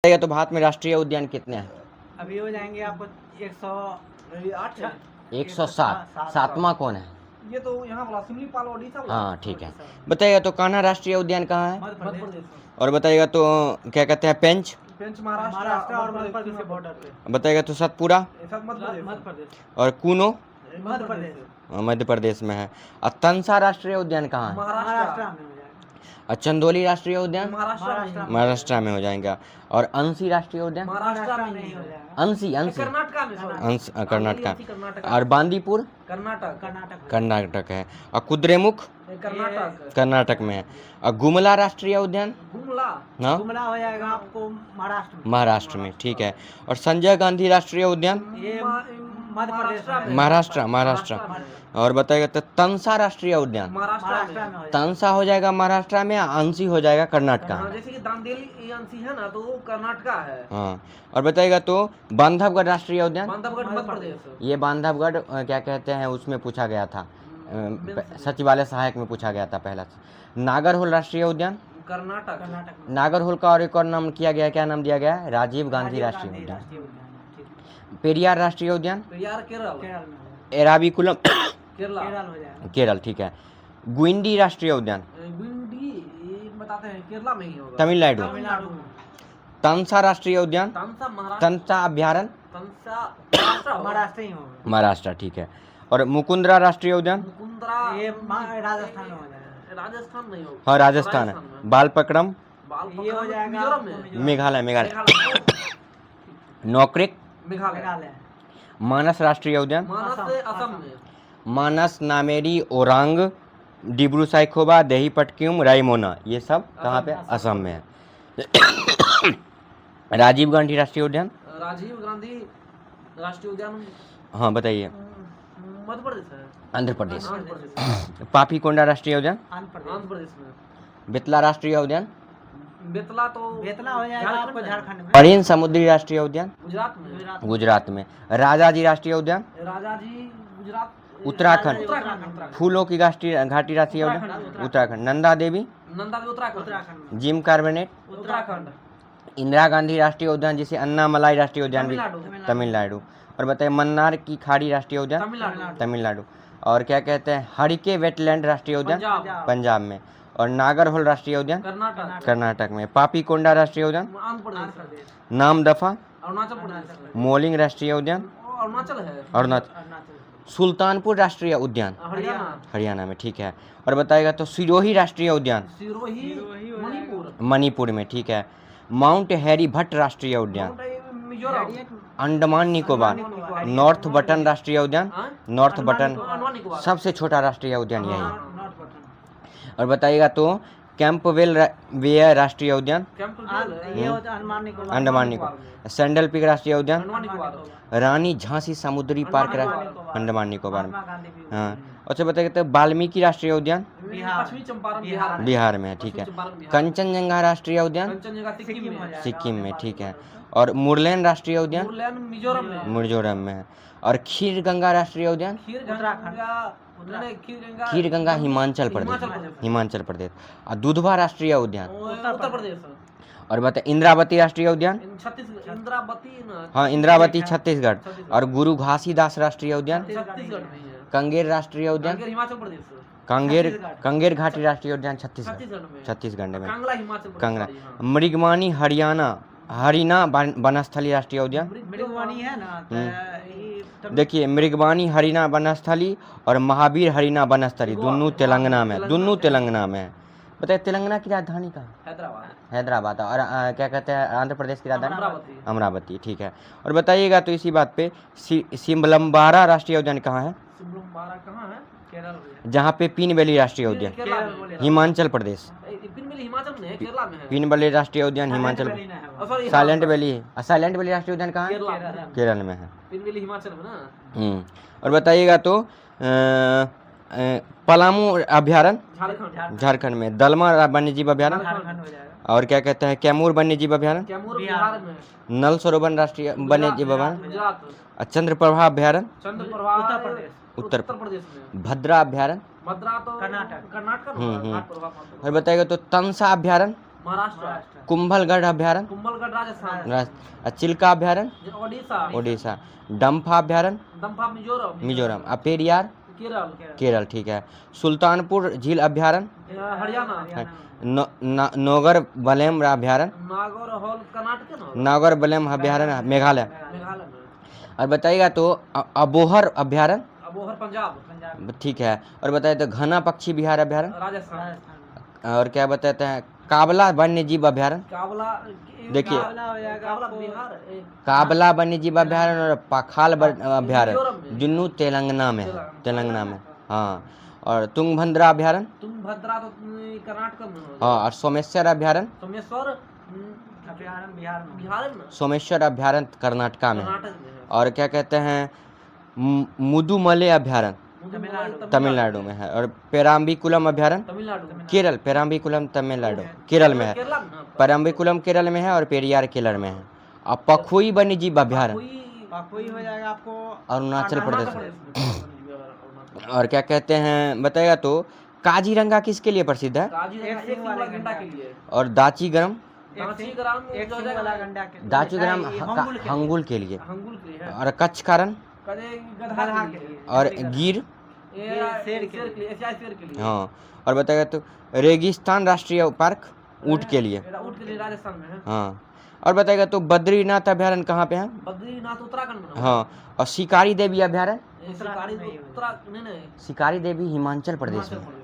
बताइएगा तो भारत में राष्ट्रीय उद्यान कितने हैं? अभी हो जाएंगे आपको 108 है। 107। सातवां कौन है? ये तो यहाँ वाला सिमलीपाल ओडिशा वाला। हाँ ठीक है। बताइएगा तो कान्हा राष्ट्रीय उद्यान कहाँ है? मध्य प्रदेश। और बताइएगा तो क्या कहते हैं पेंच? पेंच महाराष्ट्र और मध्य प्रदेश के बॉर्डर पे। बताइएगा तो सतपुरा? मध्य प्रदेश। और कूनो? मध्य प्रदेश। मध्य प्रदेश में है। और तंसा राष्ट्रीय उद्यान कहाँ है? महाराष्ट्र में हो जाएगा। और चंदोली राष्ट्रीय उद्यान? महाराष्ट्र में हो जाएगा। और अंसी राष्ट्रीय उद्यान? महाराष्ट्र में नहीं हो जाएगा। अंसी कर्नाटका में। कर्नाटका। और बांदीपुर? कर्नाटक है। और कुद्रेमुख? कर्नाटक में है। और गुमला राष्ट्रीय उद्यान? हाँ गुमला हो जाएगा आपको महाराष्ट्र में, ठीक है। और संजय गांधी राष्ट्रीय उद्यान? ये मध्य प्रदेश में। महाराष्ट्र। और बताइएगा तो तंसा राष्ट्रीय उद्यान? महाराष्ट्र में हो जाएगा। तंसा हो जाएगा महाराष्ट्र में, अंसी हो जाएगा कर्नाटका में। जैसे कि दांडेली अंसी है ना, तो वो कर्नाटका है। हाँ। और बताइएगा तो बांधवगढ़ राष्ट्रीय उद्यान? बांधवगढ़ मध्य प्रदेश। ये बांधवगढ़ क्या कहते हैं, उसमें पूछा गया था, सचिवालय सहायक में पूछा गया था पहला से। नागरहोल राष्ट्रीय उद्यान? कर्नाटक। नागरहोल का और एक और नाम किया गया, क्या नाम दिया गया है? राजीव गांधी राष्ट्रीय उद्यान। पेरियार राष्ट्रीय उद्यान? केरल। एराविकुलम केरल हो जाएगा। केरल, ठीक है। गुइंडी राष्ट्रीय उद्यान? बताते हैं केरला में ही होगा। तमिलनाडु। तंसा राष्ट्रीय उद्यान? तंसा अभ्यारण्य? महाराष्ट्र ही होगा। महाराष्ट्र, ठीक है। और मुकुंदरा राष्ट्रीय उद्यान? ये राजस्थान में हो जाएगा। राजस्थान नहीं होगा। हाँ राजस्थान है। बालपक्रम? ये हो जाएगा मेघालय। नौक्रिक? मेघालय। मानस राष्ट्रीय उद्यान? असम में। मानस, नामेरी, ओरांग, डिब्रू साइखोवा, देही पटक्यूम, रायमोना, ये सब कहाँ पे? असम में है। राजीव गांधी राष्ट्रीय उद्यान? राजीव गांधी राष्ट्रीय उद्यान, हाँ बताइए। मध्य प्रदेश है। आंध्र प्रदेश। पापीकोंडा राष्ट्रीय उद्यान? आंध्र प्रदेश में। बेतला राष्ट्रीय उद्यान? बेतला हो जाएगा आपको झारखंड में। मरीन समुद्री राष्ट्रीय उद्यान? गुजरात में। राजाजी राष्ट्रीय उद्यान? राजाजी गुजरात। उत्तराखंड। फूलों की घाटी राष्ट्रीय उद्यान? उत्तराखंड। नंदा देवी? उत्तराखंड। Jim Corbett? उत्तराखंड। इंदिरा गांधी राष्ट्रीय उद्यान, जिसे अन्नामलाई राष्ट्रीय उद्यान भी? तमिलनाडु। और बताइए मन्नार की खाड़ी राष्ट्रीय उद्यान? तमिलनाडु। और क्या कहते हैं हरिके वेटलैंड राष्ट्रीय उद्यान? पंजाब में। और नागरहोल राष्ट्रीय उद्यान? कर्नाटक में। पापीकोंडा राष्ट्रीय उद्यान? नामदफा? अरुणाचल प्रदेश। मोलिंग राष्ट्रीय उद्यान? अरुणाचल। सुल्तानपुर राष्ट्रीय उद्यान? हरियाणा में, ठीक है। और बताइएगा तो सिरोही राष्ट्रीय उद्यान? मणिपुर में, ठीक है। माउंट हैरी भट्ट राष्ट्रीय उद्यान? अंडमान निकोबार। नॉर्थ बटन राष्ट्रीय उद्यान? नॉर्थ बटन सबसे छोटा राष्ट्रीय उद्यान यही है। और बताइएगा तो कैंपवेल वेयर राष्ट्रीय उद्यान? अंडमान निकोबार। सैंडल पीक राष्ट्रीय उद्यान? रानी झांसी समुद्री पार्क अंडमान निकोबार में। हाँ। अच्छा बताइए तो वाल्मीकि राष्ट्रीय उद्यान? बिहार में, ठीक है। कंचनजंगा राष्ट्रीय उद्यान? सिक्किम में, ठीक है। और मुरलेन राष्ट्रीय उद्यान? मिजोरम में है। और खीर गंगा राष्ट्रीय उद्यान? खीर गंगा हिमाचल प्रदेश। और दुधवा राष्ट्रीय उद्यान? उत्तर प्रदेश। और बताइए इंद्रावती राष्ट्रीय उद्यान? हाँ इंद्रावती छत्तीसगढ़। और गुरु घासीदास राष्ट्रीय उद्यान? कंगेर राष्ट्रीय उद्यान? कंगेर घाटी राष्ट्रीय उद्यान छत्तीसगढ़ में। कांगड़ा। मृगवानी हरिना वनस्थली राष्ट्रीय उद्यान? देखिए मृगवानी हरिना वनस्थली और महावीर हरिना वनस्थली दोनों तेलंगाना में है। बताइए तेलंगाना की राजधानी कहाँ? हैदराबाद। और क्या कहते हैं आंध्र प्रदेश की राजधानी? अमरावती, ठीक है। और बताइएगा तो इसी बात पे सिमलम्बारा राष्ट्रीय उद्यान कहाँ है? जहाँ पे पीन वैली राष्ट्रीय उद्यान? हिमाचल प्रदेश। पीन वैली राष्ट्रीय उद्यान हिमाचल। साइलेंट वैली राष्ट्रीय उद्यान कहाँ है? केरल में है। और बताइएगा तो पलामू अभ्यारण्य? झारखंड में। दलमा वन्यजीव अभ्यारण्य? और क्या कहते हैं कैमूर वन्यजीव अभ्यारण्य? नल सरोवर राष्ट्रीय वन्यजीव अभ्यारण्य? चंद्रप्रभा अभ्यारण्य? उत्तर प्रदेश में। भद्रा अभ्यारण्य? कर्नाटक। और बताइएगा तो तंसा अभ्यारण्य? महाराष्ट्र। कुंभलगढ़ अभ्यारण्य कुंभलगढ़ राजस्थान। चिल्का अभ्यारण्य ओडिशा। ओडिशा, डम्फा अभ्यारण्य दम्फा मिजोरम। मिजोरम, पेरियार केरल। केरल, ठीक है। सुल्तानपुर झील अभ्यारण्य हरियाणा। नौगर बलेम अभ्यारण्य नागौर हॉल कर्नाटक है ना? नागर बलेम अभ्यारण्य मेघालय। मेघालय में। और बताइएगा तो अबोहर अभ्यारण्य, अबोहर पंजाब। ठीक है। और बताइए तो घना पक्षी विहार अभ्यारण्य, राजस्थान। और क्या बताते हैं काबला वन्य जीव अभ्यारण्य, काबला। देखिए काबला बिहार। काबला वन्य जीव अभ्यारण्य और पाखाल अभ्यारण्य मिजोरम में। जुन्नू तेलंगाना में है, तेलंगाना में, हाँ। और तुंगभद्रा अभ्यारण्य, तुंगभद्रा तो कर्नाटक में है। हाँ। और सोमेश्वर अभ्यारण्य, सोमेश्वर अभ्यारण्य बिहार में। सोमेश्वर अभ्यारण्य कर्नाटका में है। कर्नाटक में है। और क्या कहते हैं मुदुमले अभ्यारण्य तमिलनाडु में है। और पेराम्बिकुलम अभ्यारण्य तमिलनाडु। केरल, पेराम्बिकुलम तमिलनाडु केरल में है, केरला में ना? पेराम्बिकुलम केरल में है और पेरियार केरल में है। और पखुई वन्य जीव अभ्यारण्य कोई हो जाएगा आपको अरुणाचल प्रदेश में। में। और क्या कहते हैं बताएगा तो काजीरंगा किसके लिए प्रसिद्ध है? एक सिंग वाला गंडा के लिए। और दाचीग्राम, दाचीग्राम एक जो सिंग वाला है गंडा के लिए। दाचीग्राम हंगुल के लिए। हंगुल के लिए। हंगुल के लिए है। और कच्छ कारण कदे गधा के लिए। और गिर, ये शेर के लिए। एशियाई शेर के लिए। हाँ। और बताएगा तो रेगिस्तान राष्ट्रीय पार्क ऊँट के लिए, ऊँट के लिए राजस्थान में है। हाँ। और बताएगा तो बद्रीनाथ अभ्यारण्य कहाँ पे है? बद्रीनाथ उत्तराखंड में ना? हाँ। और शिकारी देवी अभ्यारण्य, ये शिकारी उत्तराखंड नहीं। शिकारी देवी हिमाचल प्रदेश में। हिमाचल प्रदेश।